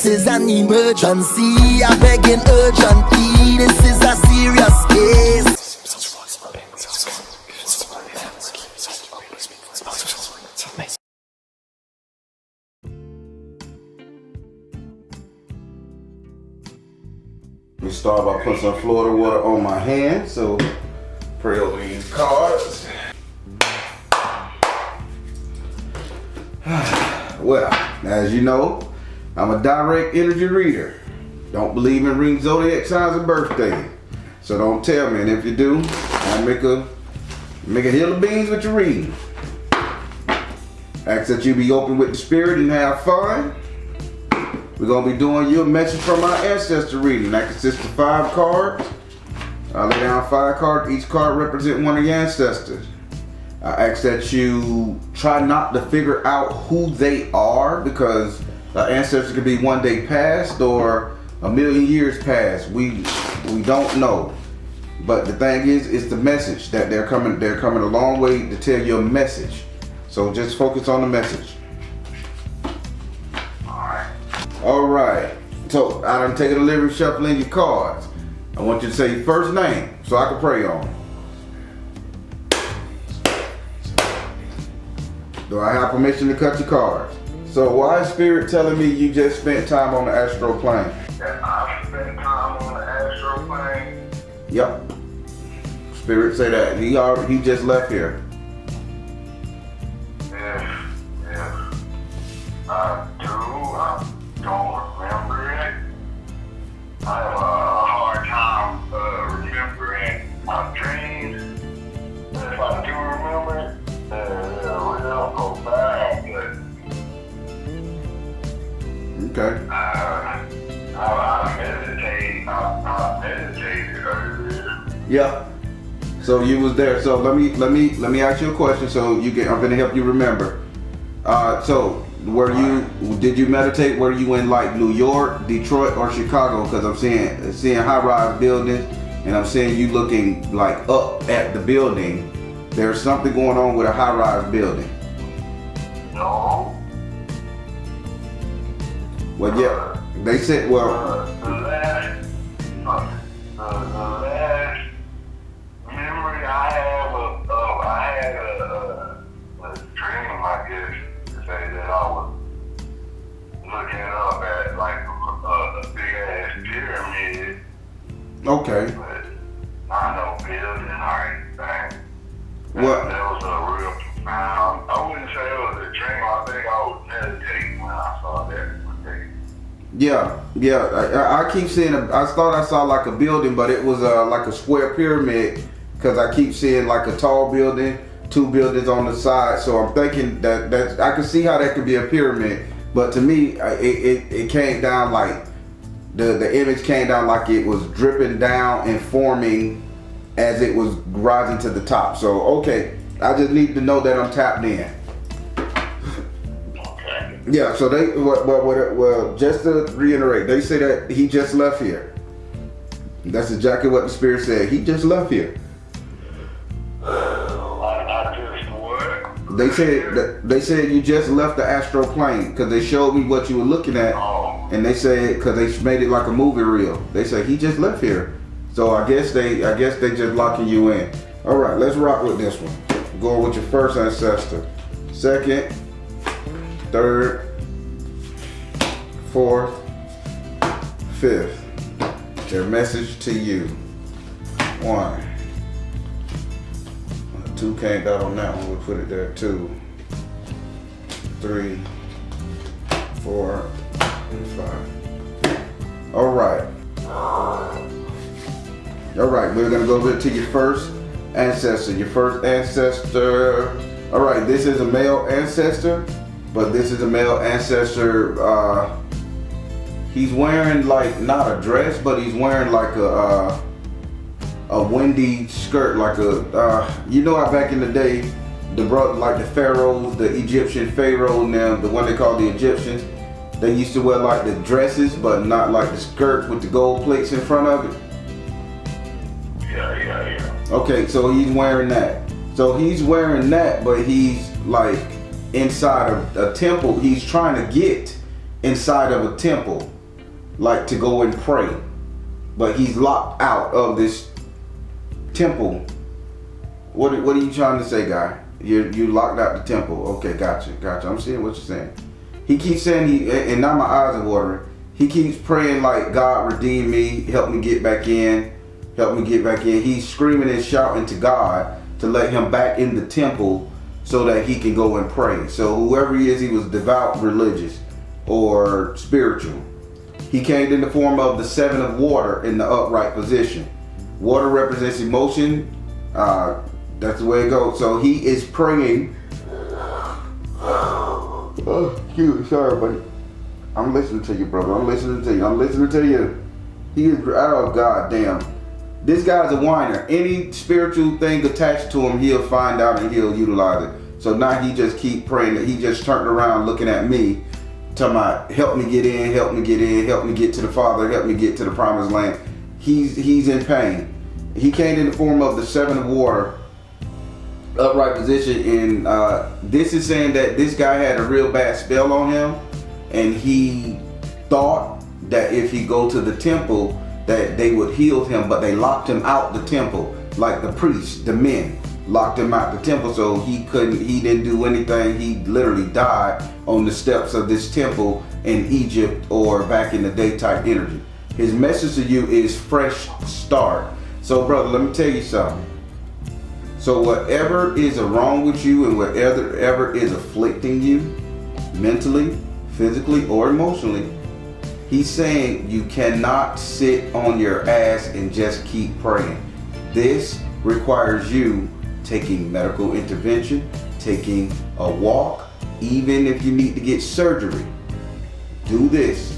is an emergency. I begging urgently. This is a serious case. We start by putting some Florida water on my hand, so pray over these cards. Well, as you know, I'm a direct energy reader. Don't believe in reading zodiac signs and birthday. So don't tell me, and if you do, I'll make a hill of beans with your reading. Ask that you be open with the spirit and have fun. We're going to be doing you a message from our Ancestor reading. That consists of 5 cards. I lay down 5 cards. Each card represents one of your ancestors. I ask that you try not to figure out who they are, because the ancestors could be one day past or a million years past. We don't know. But the thing is, it's the message that they're coming a long way to tell you a message. So just focus on the message. Alright, so I done taken a liberty shuffling your cards. I want you to say your first name so I can pray on it. Do I have permission to cut your cards? So why is Spirit telling me you just spent time on the astral plane? That I spent time on the astral plane? Yep. Spirit say that. He just left here. Yes. I do. I don't remember it. I have a hard time remembering my dreams. If I do remember it, we'll go back. Okay. I meditated earlier. Yep. So you was there. So let me ask you a question. So I'm gonna help you remember. So did you meditate? Were you in like New York, Detroit, or Chicago? Because I'm seeing high-rise buildings, and I'm seeing you looking like up at the building. There's something going on with a high-rise building. No. Well, yeah. They said, well. The last memory I have I had a dream, I guess, to say that I was looking up at like a big ass pyramid. Okay. But not no building or anything. What? That was a real profound. I wouldn't say it was a dream. I think I was meditating when I saw that. Yeah. I keep seeing. I thought I saw like a building, but it was like a square pyramid. Because I keep seeing like a tall building, 2 buildings on the side. So I'm thinking that I can see how that could be a pyramid. But to me, it came down like the image came down like it was dripping down and forming as it was rising to the top. So okay, I just need to know that I'm tapped in. Okay. Yeah. So well, just to reiterate, they say that he just left here. That's exactly what the Spirit said. He just left here. They said you just left the astral plane, because they showed me what you were looking at, and they said because they made it like a movie reel. They said he just left here, so I guess they just locking you in. All right, let's rock with this one. Going with your first ancestor, second, third, fourth, fifth. Their message to you. 1. 2 came out on that one, we'll put it there. 2, 3, 4, 5. All right, we're gonna go to your first ancestor. All right, this is a male ancestor, but this is a male ancestor. He's wearing like not a dress, but he's wearing like a windy skirt, like you know how back in the day, like the pharaohs, the Egyptian pharaoh now, the one they call the Egyptians, they used to wear like the dresses, but not like the skirts with the gold plates in front of it. Yeah. Okay, so he's wearing that. But he's like inside of a temple. He's trying to get inside of a temple, like to go and pray, but he's locked out of this temple. What are you trying to say, guy? You locked out the temple. Okay, gotcha. I'm seeing what you're saying. He keeps saying and now my eyes are watering. He keeps praying like, God redeem me, help me get back in, He's screaming and shouting to God to let him back in the temple so that he can go and pray. So whoever he is, he was devout, religious, or spiritual. He came in the form of the 7 of water in the upright position. Water represents emotion. That's the way it goes. So he is praying. Oh, excuse me, sorry, buddy. I'm listening to you, brother. I'm listening to you. He is, oh, God damn. This guy's a whiner. Any spiritual thing attached to him, he'll find out and he'll utilize it. So now he just keep praying that he just turned around looking at me, talking about, help me get in, help me get to the Father, help me get to the promised land. He's in pain. He came in the form of the 7 of water, upright position, and this is saying that this guy had a real bad spell on him, and he thought that if he go to the temple that they would heal him, but they locked him out the temple, like the priests, the men locked him out the temple, so he didn't do anything. He literally died on the steps of this temple in Egypt, or back in the day type energy. His message to you is fresh start. So brother, let me tell you something. So whatever is wrong with you and whatever is afflicting you mentally, physically, or emotionally, he's saying you cannot sit on your ass and just keep praying. This requires you taking medical intervention, taking a walk, even if you need to get surgery. Do this.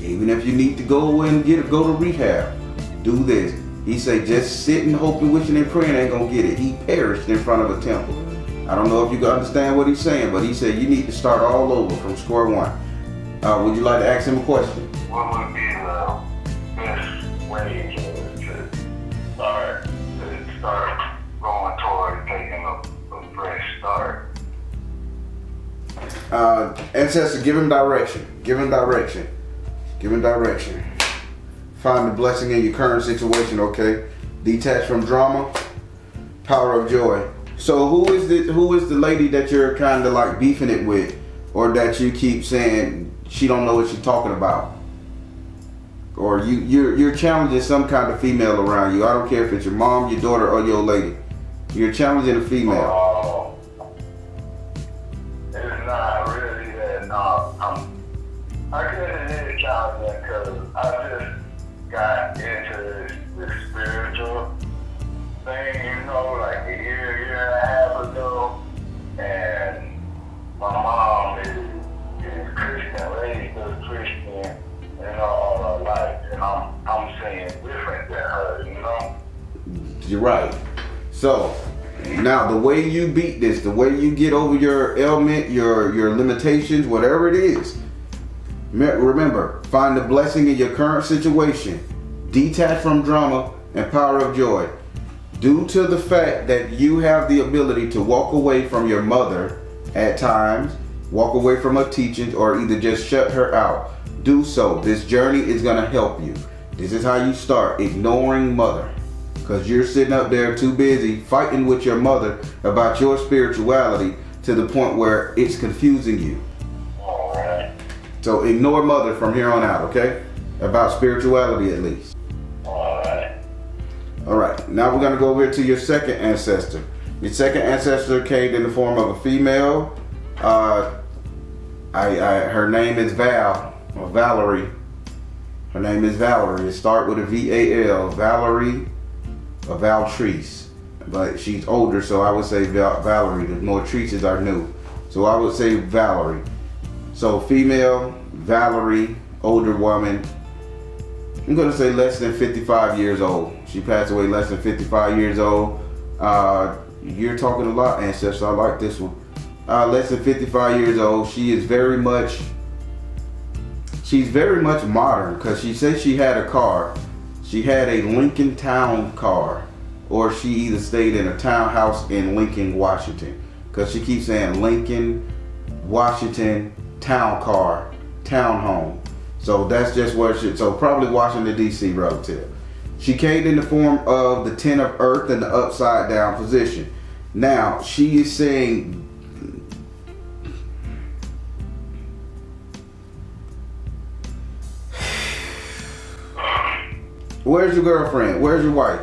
Even if you need to go and go to rehab, do this. He say just sitting, hoping, wishing, and praying ain't gonna get it. He perished in front of a temple. I don't know if you can understand what he's saying, but he said you need to start all over from square one. Would you like to ask him a question? What would be the best way to start going toward taking a fresh start? Ancestor, give him direction. Find the blessing in your current situation, okay? Detach from drama, power of joy. So who is the lady that you're kind of like beefing it with, or that you keep saying she don't know what she's talking about? Or you're challenging some kind of female around you. I don't care if it's your mom, your daughter, or your lady. You're challenging a female. It's not really that. No, I couldn't really challenge that because I just got into this spiritual thing, like a year and a half ago, and my mom is Christian, raised as Christian, all her life, and I'm saying different than her, You're right. So now the way you beat this, the way you get over your ailment, your limitations, whatever it is, remember, find the blessing in your current situation. Detach from drama and power of joy. Due to the fact that you have the ability to walk away from your mother at times, walk away from her teachings, or either just shut her out, do so. This journey is going to help you. This is how you start ignoring mother, because you're sitting up there too busy fighting with your mother about your spirituality to the point where it's confusing you. All right. So ignore mother from here on out, okay? About spirituality at least. All right, now we're going to go over to your second ancestor. Your second ancestor came in the form of a female. Her name is Val, or Valerie. Her name is Valerie. It starts with a V-A-L, Valerie, or Valtrice. But she's older, so I would say Valerie. The more Trices are new. So I would say Valerie. So female, Valerie, older woman. I'm going to say less than 55 years old. She passed away less than 55 years old. You're talking a lot, ancestor. I like this one. Less than 55 years old. She's very much modern, because she said she had a car. She had a Lincoln Town car, or she either stayed in a townhouse in Lincoln, Washington, because she keeps saying Lincoln, Washington, town car, townhome. So that's just where so probably Washington, D.C. relative. She came in the form of the 10 of earth in the upside down position. Now, she is saying, where's your girlfriend? Where's your wife?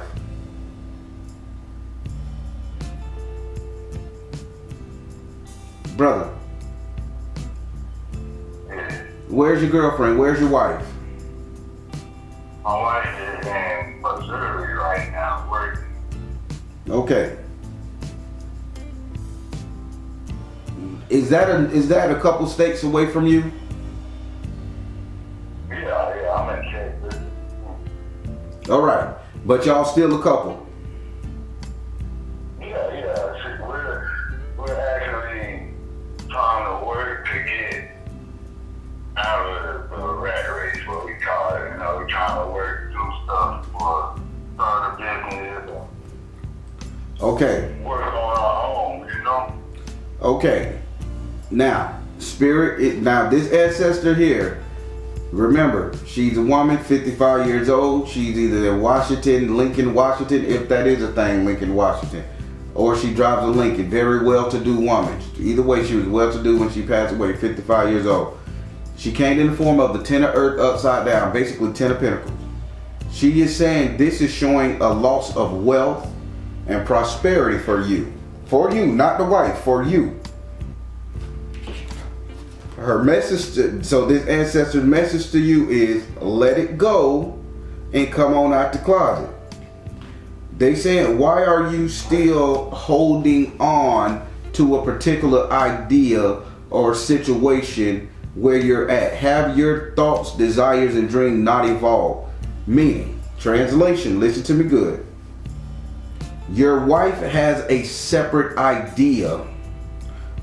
Brother. Where's your girlfriend? Where's your wife? My wife is in Missouri right now, working. Okay. Is that a couple states away from you? Yeah, I'm in Texas. All right, but y'all still a couple. Yeah. See, we're actually trying to work to get out of the rat race, what we call it. You know, we're trying to work, do stuff for start a business. Okay. Work on our own, you know. Okay. Now, spirit. Now this ancestor here. Remember, she's a woman, 55 years old. She's either in Washington, Lincoln, Washington, if that is a thing, Lincoln, Washington, or she drives a Lincoln. Very well-to-do woman. Either way, she was well-to-do when she passed away, 55 years old. She came in the form of the 10 of earth upside down, basically 10 of pentacles. She is saying this is showing a loss of wealth and prosperity for you. For you, not the wife, for you. Her message, so this ancestor's message to you is let it go and come on out the closet. They saying, why are you still holding on to a particular idea or situation where you're at? Have your thoughts, desires, and dreams not evolved? Meaning, translation, listen to me good. Your wife has a separate idea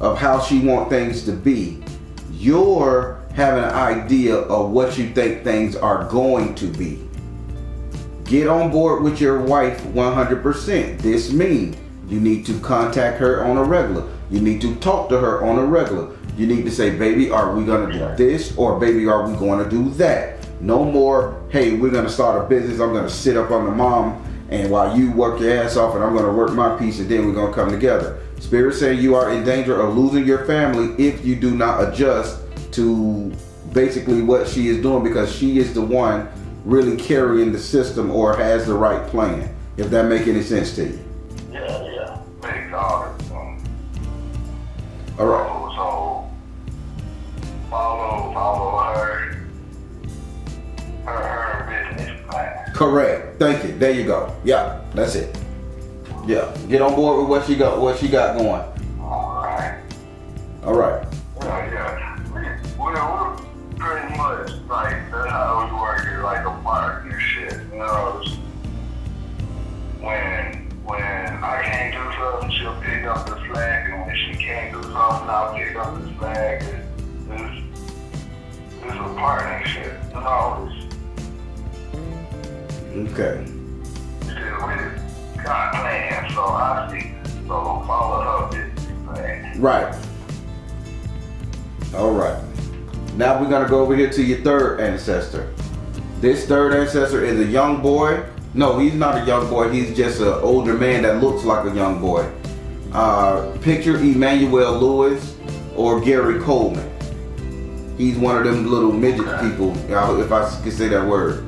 of how she wants things to be. You're having an idea of what you think things are going to be. Get on board with your wife 100%. This means you need to contact her on a regular. You need to talk to her on a regular. You need to say, baby, are we going to do this? Or baby, are we going to do that? No more, hey, we're going to start a business. I'm going to sit up on the mom and while you work your ass off and I'm going to work my piece and then we're going to come together. Spirit saying you are in danger of losing your family if you do not adjust to basically what she is doing, because she is the one really carrying the system or has the right plan. If that make any sense to you. Yeah. Makes all the sense. All right. So follow her business plan. Correct. Thank you. There you go. Yeah, that's it. Yeah. Get on board with what she got going. All right. Yeah. We're pretty much like that's how we work it, like a partnership. You know, when I can't do something, she'll pick up the slack, and when she can't do something, I'll pick up the slack. It's a partnership. You know. Okay. We got plans, so I see. So follow her business plan. Right. All right. Now we're gonna go over here to your third ancestor. This third ancestor is a young boy. No, he's not a young boy. He's just an older man that looks like a young boy. Picture Emmanuel Lewis or Gary Coleman. He's one of them little midget people, if I can say that word.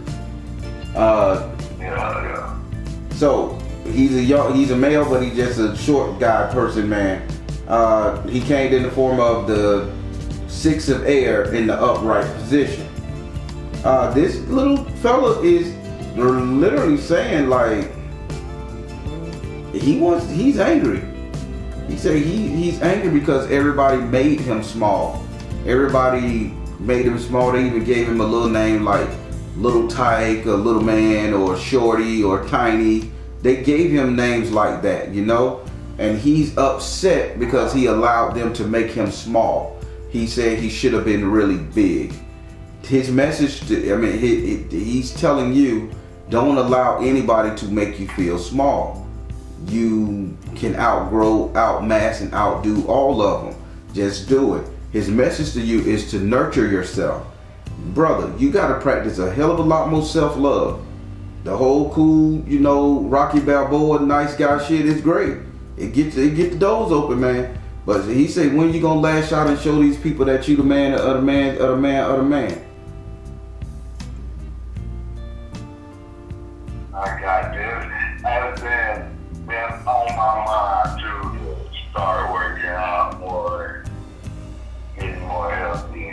Yeah. So he's a male, but he's just a short guy person, man. He came in the form of the 6 of air in the upright position. This little fella is literally saying like he's angry. He said he's angry because everybody made him small. Everybody made him small. They even gave him a little name like Little Tyke or Little Man or Shorty or Tiny. They gave him names like that, you know? And he's upset because he allowed them to make him small. He said he should have been really big. His message, he's telling you, don't allow anybody to make you feel small. You can outgrow, outmass, and outdo all of them. Just do it. His message to you is to nurture yourself. brother, you gotta practice a hell of a lot more self-love. The whole cool, you know, Rocky Balboa, nice guy shit is great. It get the doors open, man. But he said, when you gonna lash out and show these people that you the man of the man of the man of the man? I got this. I've been on my mind to start working out more, getting more healthy.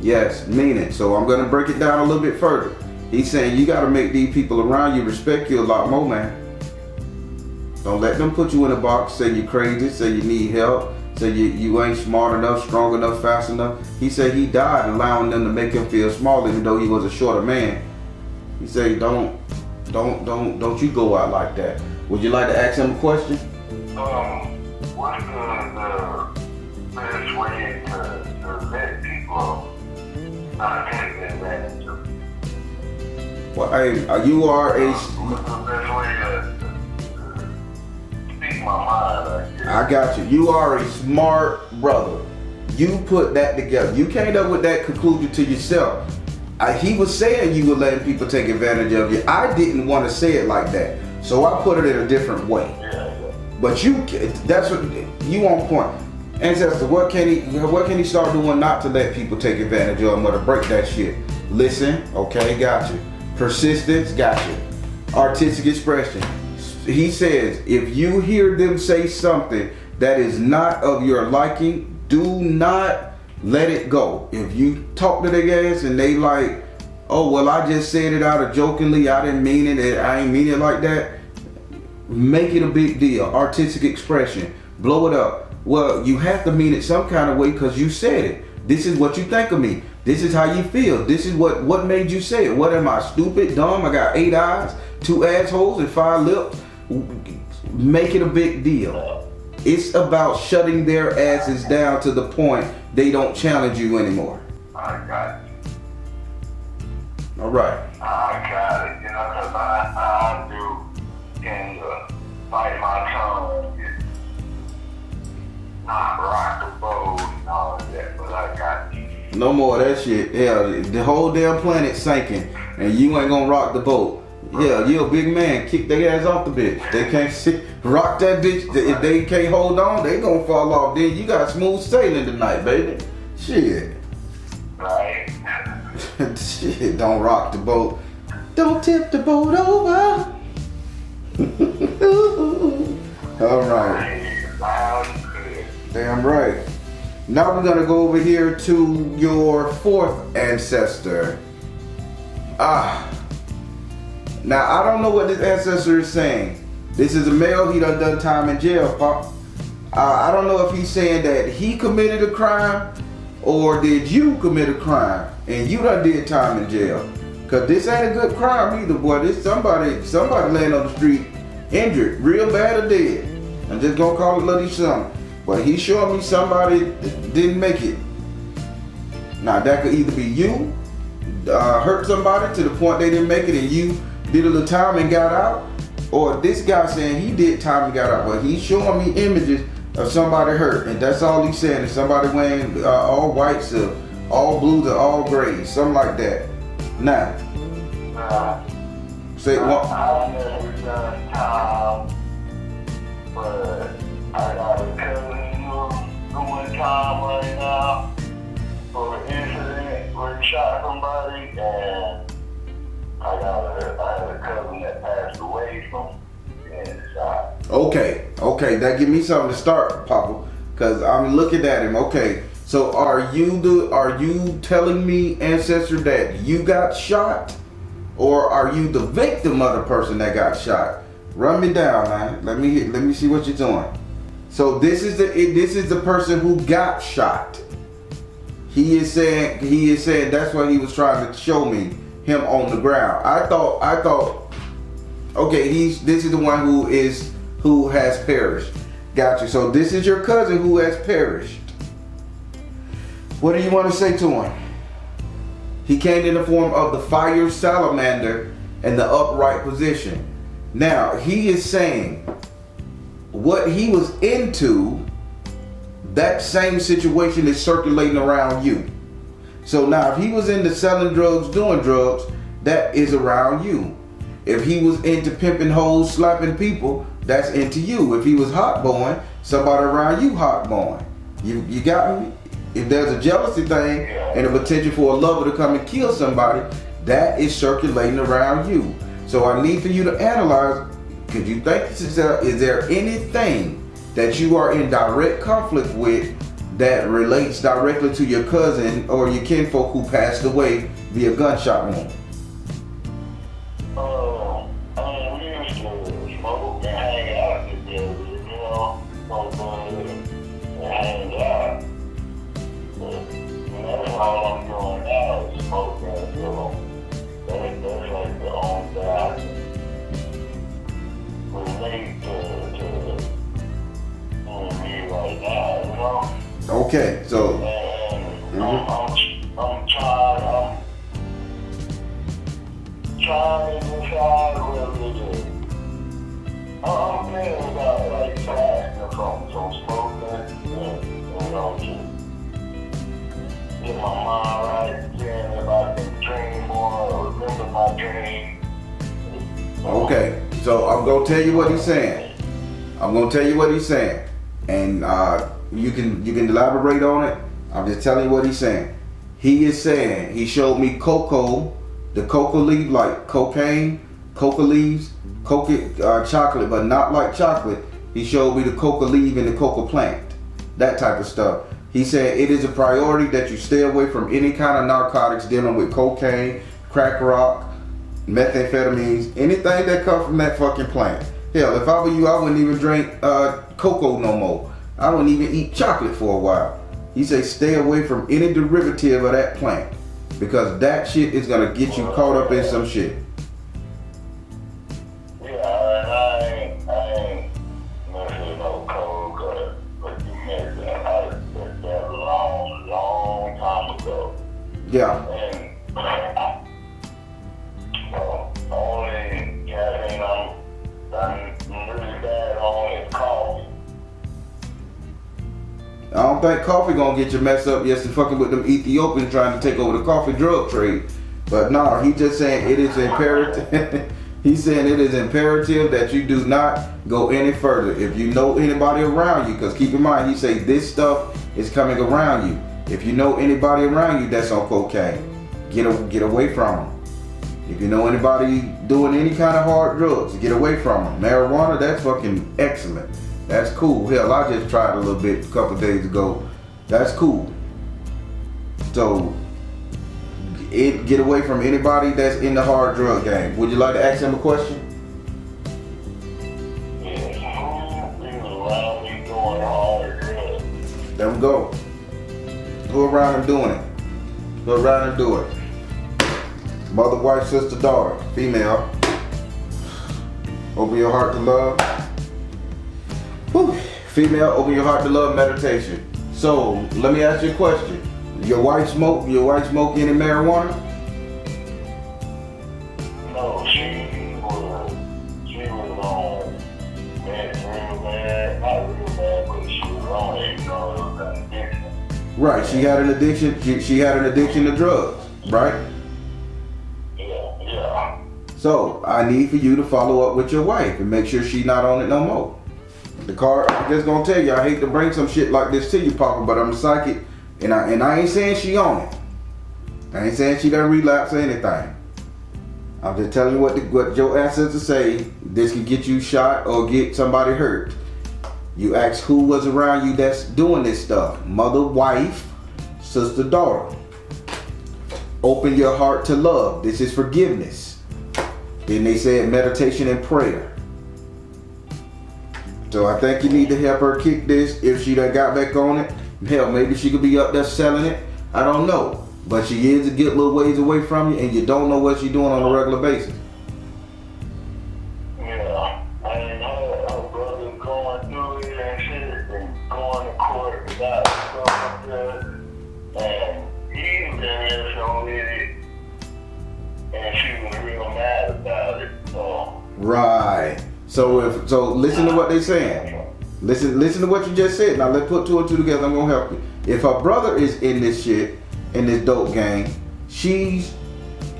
Yes, mean it. So I'm gonna break it down a little bit further. He's saying you gotta make these people around you respect you a lot more, man. Don't let them put you in a box, say you're crazy, say you need help, say you ain't smart enough, strong enough, fast enough. He said he died allowing them to make him feel small even though he was a shorter man. He said don't you go out like that. Would you like to ask him a question? What's the best way to let people not take advantage of you? Well, hey, you are a... What's the best way to speak my mind, I guess? I got you. You are a smart brother. You put that together. You came up with that conclusion to yourself. He was saying you were letting people take advantage of you. I didn't want to say it like that, so I put it in a different way. Yeah. But that's what you on point. Ancestor, what can he start doing not to let people take advantage of him or to break that shit? Listen, okay, got you. Persistence, got you. Artistic expression. He says, if you hear them say something that is not of your liking, do not let it go. If you talk to their ass and they like, oh, well, I just said it out of jokingly, I didn't mean it, I ain't mean it like that, make it a big deal. Artistic expression. Blow it up. Well, you have to mean it some kind of way because you said it. This is what you think of me. This is how you feel. This is what made you say it. What am I, stupid, dumb? I got 8 eyes, 2 assholes, and 5 lips. Make it a big deal. It's about shutting their asses down to the point they don't challenge you anymore. I got you. All right. I got it. You know, because I do tend to bite my tongue and not rock the boat and all of that, but I got you. No more of that shit. Hell, the whole damn planet sinking, and you ain't gonna rock the boat. Yeah, you a big man. Kick their ass off the bitch. They can't sit, rock that bitch. If they can't hold on, they gonna fall off. Then you got smooth sailing tonight, baby. Shit. Right. Shit, don't rock the boat. Don't tip the boat over. All right. Damn right. Now we're gonna go over here to your 4th ancestor. Now I don't know what this ancestor is saying. This is a male. He done time in jail, Pop. I don't know if he's saying that he committed a crime or did you commit a crime and you done did time in jail. Cause this ain't a good crime either, boy. This somebody laying on the street injured, real bad or dead. I'm just gonna call it bloody something. But he's showing me somebody didn't make it. Now that could either be you hurt somebody to the point they didn't make it and you did a little time and got out, or this guy saying he did time and got out, but he's showing me images of somebody hurt, and that's all he's saying is somebody wearing all whites or all blues or all grays, something like that. Now, say what? I've never done time, but I got a cousin who's doing time right now for an incident where he shot somebody, and I had a cousin that passed away from getting shot. Okay, that give me something to start, Papa, because I'm looking at him. Okay, so are you telling me, Ancestor, that you got shot, or are you the victim of the person that got shot? Run me down, man. Let me see what you're doing. So this is the person who got shot. He is saying that's what he was trying to show me, him on the ground. I thought okay, this is the one who has perished. Got you. So this is your cousin who has perished. What do you want to say to him? He came in the form of the fire salamander in the upright position. Now he is saying what he was into, that same situation is circulating around you. So now if he was into selling drugs, doing drugs, that is around you. If he was into pimping hoes, slapping people, that's into you. If he was hot-boying, somebody around you hot-boying. You got me? If there's a jealousy thing and a potential for a lover to come and kill somebody, that is circulating around you. So I need for you to analyze, could you think, is there anything that you are in direct conflict with that relates directly to your cousin or your kinfolk who passed away via gunshot wound? We used to smoke and hang out together, you know, and hang out. But that's all I'm doing now is smoking, you know. That's like the only thing I can relate to me right now, you know. Okay, so I'm trying to decide whether to. I'm thinking about like fasting from smoking, you know, to get my mind right, seeing if I can dream more or remember my dream. okay, so I'm gonna tell you what he's saying. And you can elaborate on it. I'm just telling you what he's saying. He is saying he showed me cocoa, the cocoa leaf, like cocaine, coca leaves, chocolate, but not like chocolate. He showed me the coca leaf and the coca plant, that type of stuff. He said it is a priority that you stay away from any kind of narcotics dealing with cocaine, crack rock, methamphetamines, anything that comes from that fucking plant. Hell, if I were you, I wouldn't even drink cocoa no more. I wouldn't even eat chocolate for a while. He said stay away from any derivative of that plant because that shit is gonna get you caught up in some shit. Yeah, I ain't messing no coke, but you mentioned I did that a long time ago. Yeah. And only caffeine I'm really bad on is coffee. I don't think coffee gonna get you messed up just to fucking with them Ethiopians trying to take over the coffee drug trade. But no, he just saying it is imperative. He's saying it is imperative that you do not go any further. If you know anybody around you, because keep in mind, he say this stuff is coming around you. If you know anybody around you that's on cocaine, get away from them. If you know anybody doing any kind of hard drugs, get away from them. Marijuana, that's fucking excellent. That's cool. Hell, I just tried a little bit a couple days ago. That's cool. So, get away from anybody that's in the hard drug game. Would you like to ask him a question? There we go. Go around and doing it. Go around and do it. Mother, wife, sister, daughter, female. Open your heart to love. Whew. Female, open your heart to love meditation. So, let me ask you a question. Your wife smoke any marijuana? No, she was on real bad, not real bad, but she was on it, you know, it was an addiction. Right, she had an addiction. She had an addiction to drugs, right? Yeah. So, I need for you to follow up with your wife and make sure she's not on it no more. The card, I'm just gonna tell you, I hate to bring some shit like this to you, Papa, but I'm a psychic, and I ain't saying she on it. I ain't saying she done relapse or anything. I'm just telling you what your ancestors say. This can get you shot or get somebody hurt. You ask who was around you that's doing this stuff. Mother, wife, sister, daughter. Open your heart to love. This is forgiveness. Then they said meditation and prayer. So I think you need to help her kick this. If she done got back on it, hell, maybe she could be up there selling it. I don't know. But she is a good little ways away from you, and you don't know what she's doing on a regular basis. Yeah, I ain't know her brother going through it and shit, and going to court without something, and he was in there so with it, and she was real mad about it. So. Right. So listen to what they saying. Listen to what you just said. Now let's put two and two together. I'm gonna help you. If her brother is in this shit, in this dope game. She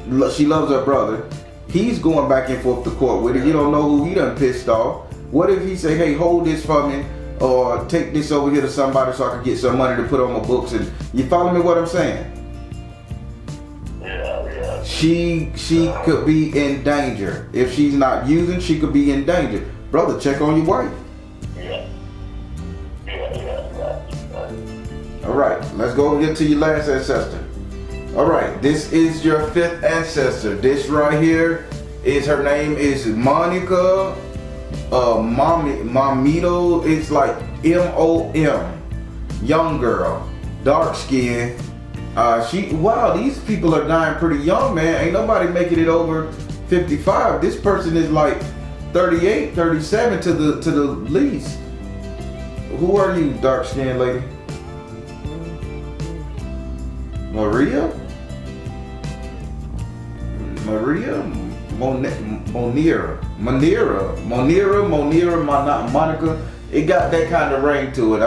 loves her brother. He's going back and forth to court with her. You don't know who he done pissed off. What if he say, hey, hold this for me, or take this over here to somebody so I can get some money to put on my books? And you follow me what I'm saying? Yeah. She could be in danger. If she's not using, she could be in danger. Brother, check on your wife. Yeah. All right, let's go get to your last ancestor. All right, this is your 5th ancestor. This right here is, her name is Monica Mamito. It's like M-O-M. Young girl, dark skin. Wow, these people are dying pretty young, man. Ain't nobody making it over 55. This person is like 38, 37 to the least. Who are you, dark skinned lady? Maria? Monica. It got that kind of ring to it.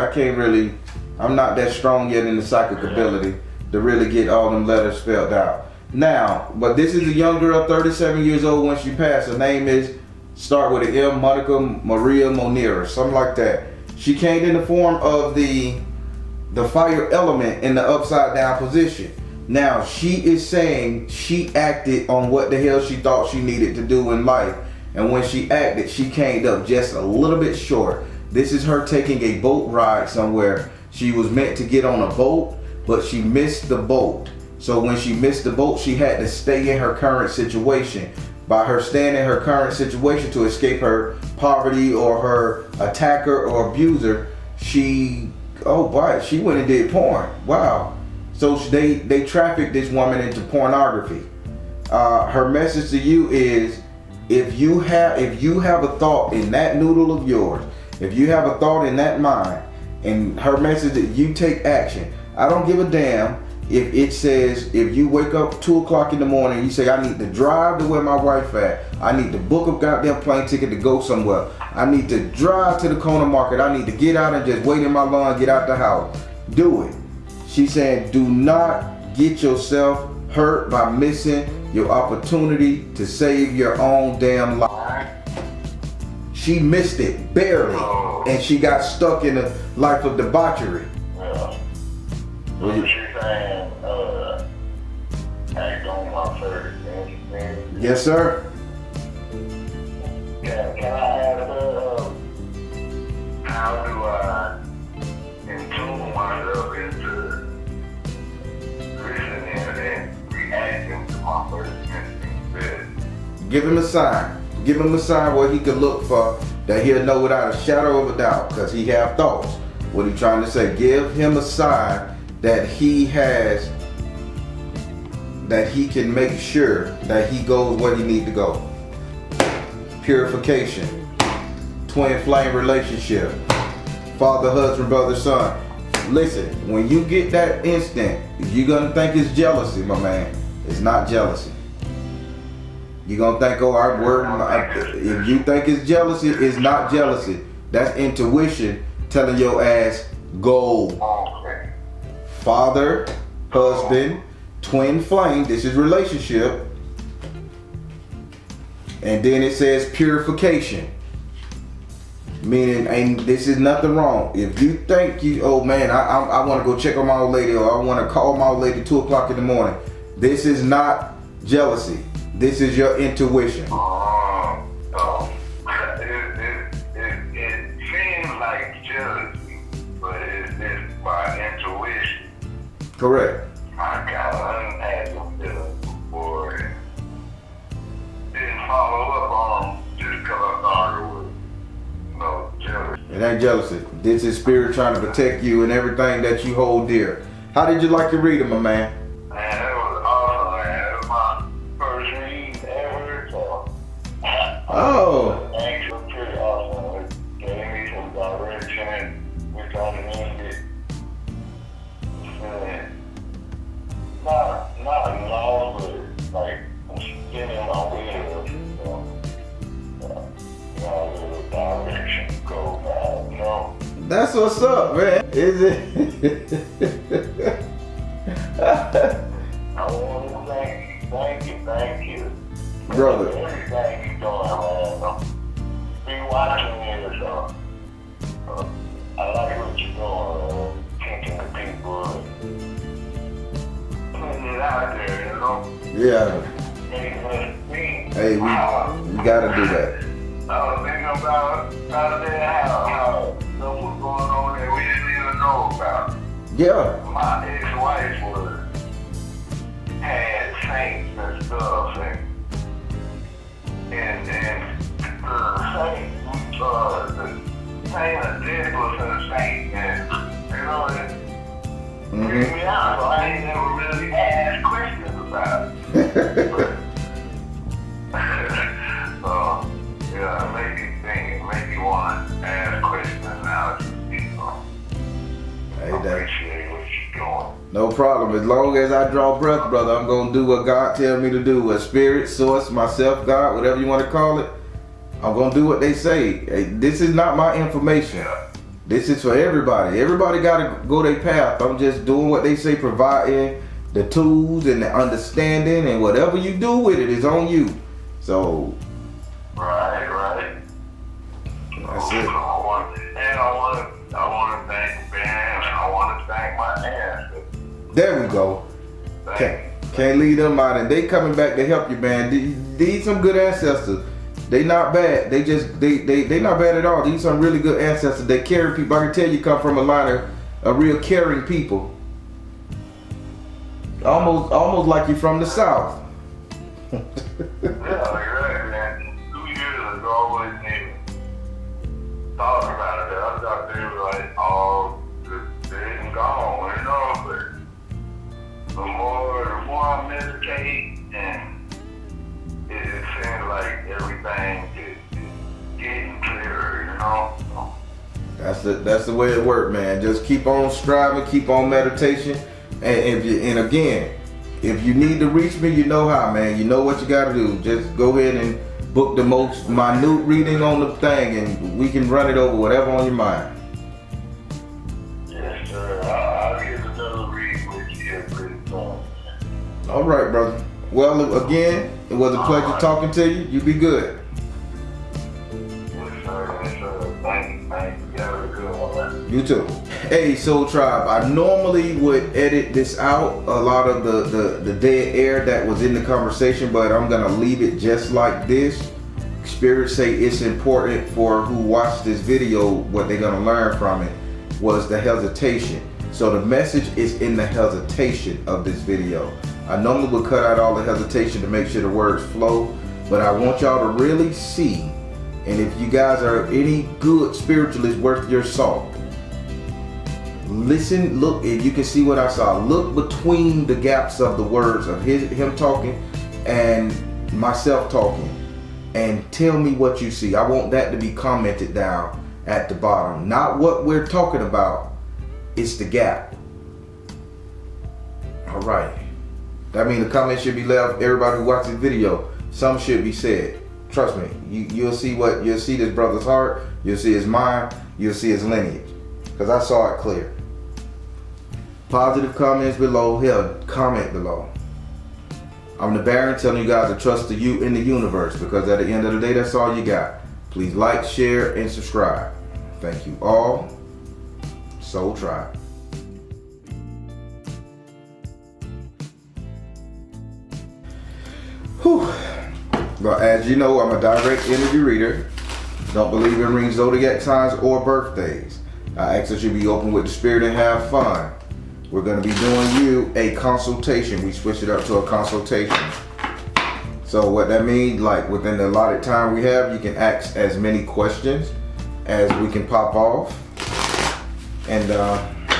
I'm not that strong yet in the psychic ability to really get all them letters spelled out. Now, but this is a young girl, 37 years old when she passed. Her name is, start with an M, Monica Maria Monira, something like that. She came in the form of the fire element in the upside down position. Now, she is saying she acted on what the hell she thought she needed to do in life. And when she acted, she came up just a little bit short. This is her taking a boat ride somewhere. She was meant to get on a boat, but she missed the boat. So when she missed the boat, she had to stay in her current situation. By her staying in her current situation to escape her poverty or her attacker or abuser, she went and did porn. Wow. So they trafficked this woman into pornography. Her message to you is, if you have a thought in that noodle of yours, if you have a thought in that mind, and her message that you take action. I don't give a damn if it says, if you wake up 2 o'clock in the morning, you say, I need to drive to where my wife at. I need to book a goddamn plane ticket to go somewhere. I need to drive to the corner market. I need to get out and just wait in my lawn, get out the house. Do it. She's saying, do not get yourself hurt by missing your opportunity to save your own damn life. She missed it barely, and she got stuck in a life of debauchery. Yeah. So she's saying, act on my first instinct. Yes, sir. Can I ask her, how do I intune myself into listening and reacting to my first instinct? Give him a sign. Give him a sign where he can look for, that he'll know without a shadow of a doubt, because he have thoughts. What he trying to say? Give him a sign that he has, that he can make sure that he goes where he need to go. Purification, twin flame relationship, father, husband, brother, son. Listen, when you get that instant, if you're gonna think it's jealousy, my man, it's not jealousy. You're gonna think, if you think it's jealousy, it's not jealousy. That's intuition telling your ass, go. Father, husband, twin flame, this is relationship. And then it says purification. Meaning, this is nothing wrong. If you think oh man, I want to go check on my old lady, or I want to call my old lady 2 o'clock in the morning. This is not jealousy. This is your intuition. It seems like jealousy, but it's my intuition. Correct. I got unhappy feelings before and didn't follow up on them just because I thought it was jealousy. It ain't jealousy. This is spirit trying to protect you and everything that you hold dear. How did you like to read it, my man? Man, that was awesome, man. That was my first read ever, so Oh. actually pretty awesome. It gave me some direction, which I needed. Not long, but like I'm spinning my wheels, a little direction to go now, That's what's up, man. Is it? Brother. Everything you doing, man. Be watching this. I like what you're doing, teaching the people, putting it out there, you know? Yeah. Hey, we gotta do that. I was thinking about that, how stuff was going on that we didn't even know about. Yeah. My ex-wife had saints and stuff, and the saint, the saint of death was a saint, and you know, it freaked me out, so I ain't never really asked questions about it. Yeah, it made me think, it made me want to ask questions now. Hey, I appreciate what you're doing. No problem. As long as I draw breath, brother, I'm going to do what God tells me to do. A spirit, source, myself, God, whatever you want to call it. I'm going to do what they say. Hey, this is not my information. This is for everybody. Everybody got to go their path. I'm just doing what they say, providing the tools and the understanding, and whatever you do with it is on you. So, Right. That's it. I want to thank Ben, and I want to thank my ancestors. There we go. Can't leave them out, and they coming back to help you, man. These some good ancestors. They not bad. They not bad at all. These some really good ancestors. They carry people. I can tell you come from a line of real caring people. Almost like you're from the South. Yeah, right, man. 2 years ago, I wasn't even talking about it. I thought they were like all dead and gone, you know, but the more I meditate, and it seems like everything is getting clearer, you know? That's the way it works, man. Just keep on striving, keep on meditation, and again, if you need to reach me, you know how, man. You know what you got to do. Just go ahead and book the most minute reading on the thing, and we can run it over, whatever on your mind. Yes, sir. I'll get another reading with you pretty soon. All right, brother. Well, again, it was a pleasure talking to you. You be good. Yes, sir. Thank you. You have a good one, man. You too. Hey, Soul Tribe, I normally would edit this out, a lot of the dead air that was in the conversation, but I'm going to leave it just like this. Spirits say it's important for who watched this video, what they're going to learn from it was the hesitation. So the message is in the hesitation of this video. I normally would cut out all the hesitation to make sure the words flow, but I want y'all to really see, and if you guys are any good spiritualist worth your salt, listen, look, if you can see what I saw, look between the gaps of the words of him talking and myself talking, and tell me what you see. I want that to be commented down at the bottom. Not what we're talking about, it's the gap. All right. That means the comments should be left. Everybody who watches the video, some should be said. Trust me, you'll see this brother's heart, you'll see his mind, you'll see his lineage. Because I saw it clear. Positive comments below, hell, comment below. I'm the Baron telling you guys to trust you in the universe, because at the end of the day, that's all you got. Please like, share, and subscribe. Thank you all. Soul Tribe. Whew. Well, as you know, I'm a direct energy reader. Don't believe in reading zodiac signs or birthdays. I ask that you be open with the spirit and have fun. We're going to be doing you a consultation. We switched it up to a consultation. So what that means, like within the allotted time we have, you can ask as many questions as we can pop off. And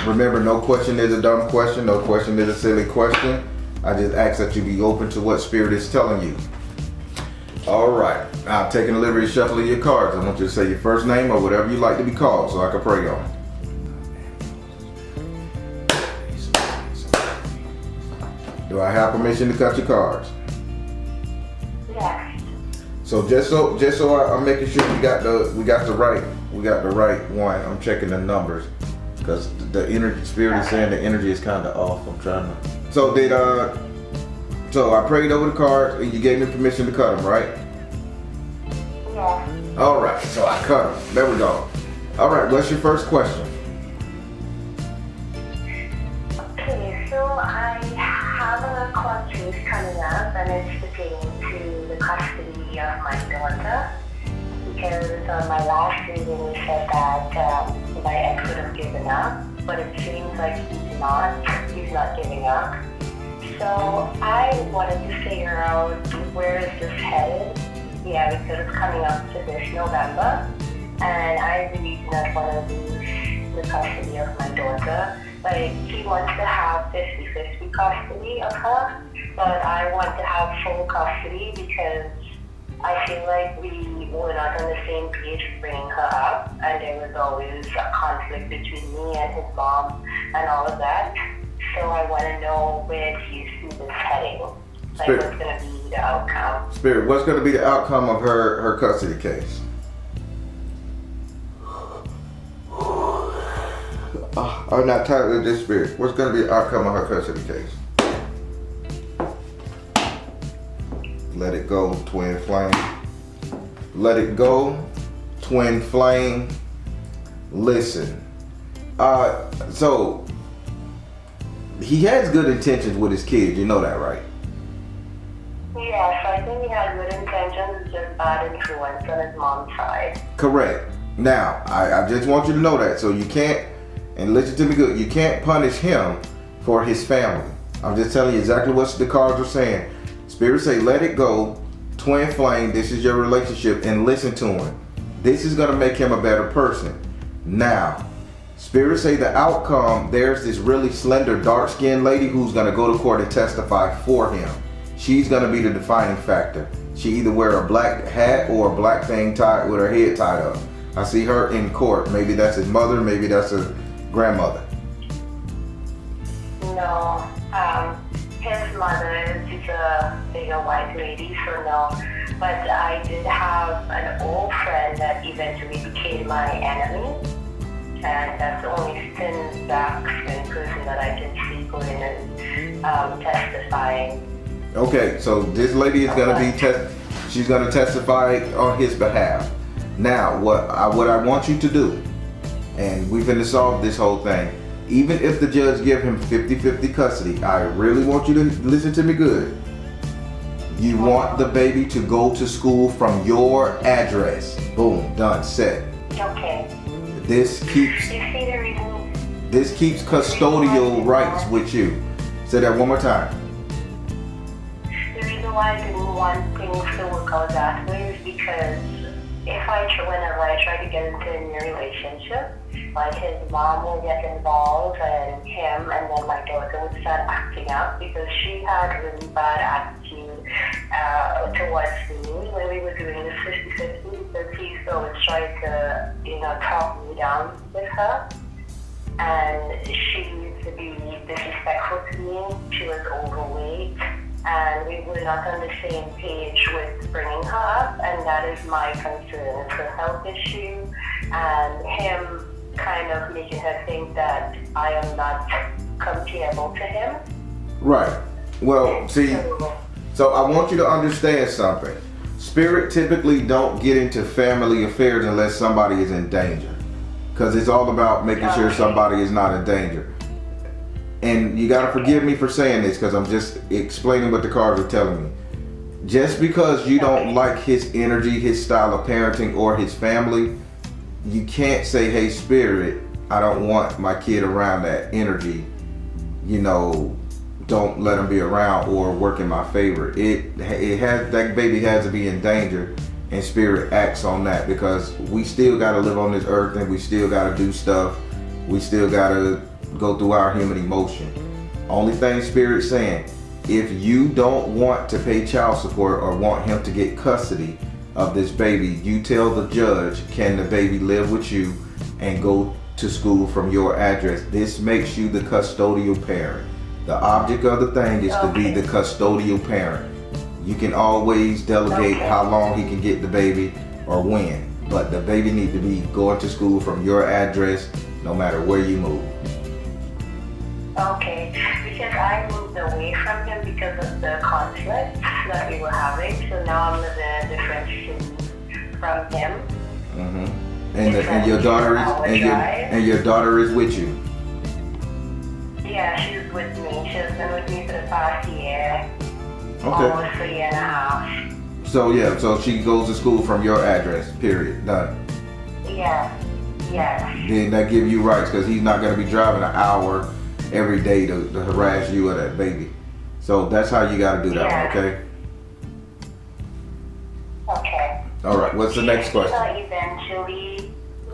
remember, no question is a dumb question. No question is a silly question. I just ask that you be open to what spirit is telling you. All right, I'm taking the liberty of shuffling your cards. I want you to say your first name or whatever you like to be called so I can pray on it. Do I have permission to cut your cards? Yes. So just so I'm making sure we got the right one. I'm checking the numbers because the energy spirit is saying the energy is kind of off. I'm trying to. So So I prayed over the cards and you gave me permission to cut them, right? Yeah. All right, so I cut them. There we go. All right, what's your first question? Okay, so I have a court case coming up, and it's pertaining to the custody of my daughter. Because on my last reading, you said that my ex would have given up, but it seems like he's not giving up. So I wanted to figure out, where is this headed? Yeah, because it's coming up to this November, and I really do not want to lose the custody of my daughter. Like, he wants to have 50-50 custody of her, but I want to have full custody because I feel like we were not on the same page bringing her up, and there was always a conflict between me and his mom and all of that. So I want to know where do you see this heading? Like, Spirit. what's going to be the outcome? Spirit, what's going to be the outcome of her custody case? I'm not tired of this, Spirit. What's going to be the outcome of her custody case? Let it go, twin flame. Let it go, twin flame. Listen. So he has good intentions with his kids. You know that, right? Yeah, so I think he had good intentions, just bad influence on his mom's side. Correct. Now, I just want you to know that. So you can't, and listen to me good, you can't punish him for his family. I'm just telling you exactly what the cards are saying. Spirit say, let it go, twin flame, this is your relationship, and listen to him. This is going to make him a better person. Now, Spirit say the outcome, there's this really slender, dark-skinned lady who's going to go to court and testify for him. She's going to be the defining factor. She either wear a black hat or a black thing tied with her head tied up. I see her in court. Maybe that's his mother, maybe that's his grandmother. No, his mother is a bigger white lady, so no. But I did have an old friend that eventually became my enemy. And that's the only spin person that I can see going and testifying. Okay, so this lady is going to be she's going to testify on his behalf. Now, what I want you to do, and we're going to solve this whole thing, even if the judge give him 50-50 custody, I really want you to listen to me good. You want the baby to go to school from your address. Boom, done, set. Okay. This keeps custodial rights with you. Say that one more time. The reason why I didn't want things to work out that way is because whenever I try to get into a new relationship, like his mom will get involved and him, and then my daughter would start acting up because she had a really bad attitude towards me when we were doing this 50-50, because he always tried to, talk me down with her. And she used to be disrespectful to me. She was overweight, and we were not on the same page with bringing her up, and that is my concern. It's a health issue, and him kind of making her think that I am not comparable to him. Right. Well, see, so I want you to understand something. Spirit typically don't get into family affairs unless somebody is in danger. Because it's all about making sure somebody is not in danger. And you got to forgive me for saying this because I'm just explaining what the cards are telling me. Just because you don't like his energy, his style of parenting, or his family, you can't say, hey, Spirit, I don't want my kid around that energy. Don't let him be around or work in my favor. That baby has to be in danger. And Spirit acts on that because we still got to live on this earth and we still got to do stuff. We still got to go through our human emotion. Only thing Spirit's saying, if you don't want to pay child support or want him to get custody of this baby, you tell the judge, can the baby live with you and go to school from your address? This makes you the custodial parent. The object of the thing is to be the custodial parent. You can always delegate how long he can get the baby or when, but the baby need to be going to school from your address no matter where you move. Okay, because I moved away from him because of the conflict that we were having. So now I'm living in a different city from him. Mm-hmm. And your daughter is and your daughter is with you. Yeah, she's with me. She's been with me for the past year. Okay. Almost a year and a half. So yeah, so she goes to school from your address. Period. Done. Yeah. Yes. Then that give you rights because he's not going to be driving an hour every day to harass you or that baby. So that's how you got to do that one, okay? Okay. All right. What's the next question?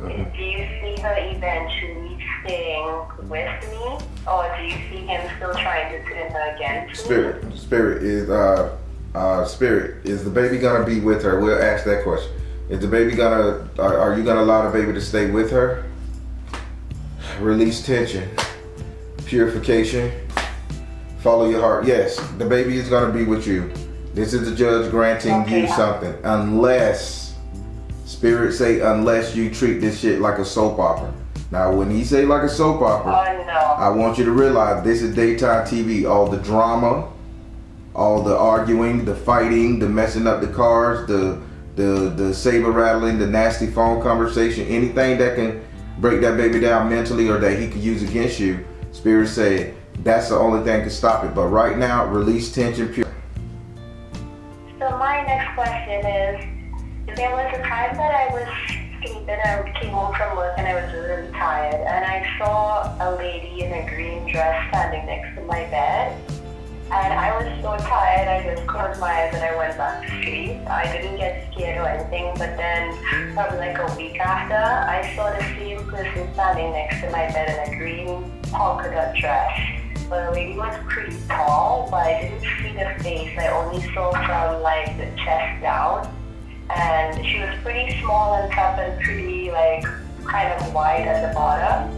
Do you see her eventually staying with me, or do you see him still trying to turn her against me? Spirit is the baby gonna be with her? We'll ask that question. Is the baby gonna? Are you gonna allow the baby to stay with her? Release tension, purification, follow your heart. Yes, the baby is gonna be with you. This is the judge granting you something, unless Spirit say unless you treat this shit like a soap opera. Now, when he say like a soap opera, I want you to realize this is daytime TV. All the drama, all the arguing, the fighting, the messing up the cars, the saber rattling, the nasty phone conversation, anything that can break that baby down mentally or that he could use against you, Spirit said that's the only thing can stop it. But right now, release tension, pure. So my next question is, there was a time that I was sleeping, I came home from work and I was really tired, and I saw a lady in a green dress standing next to my bed, and I was so tired I just closed my eyes and I went back to sleep. I didn't get scared or anything, but then probably like a week after, I saw the same person standing next to my bed in a green polka dot dress. But the lady was pretty tall, but I didn't see the face. I only saw from like the chest down. And she was pretty small on top and pretty like kind of wide at the bottom.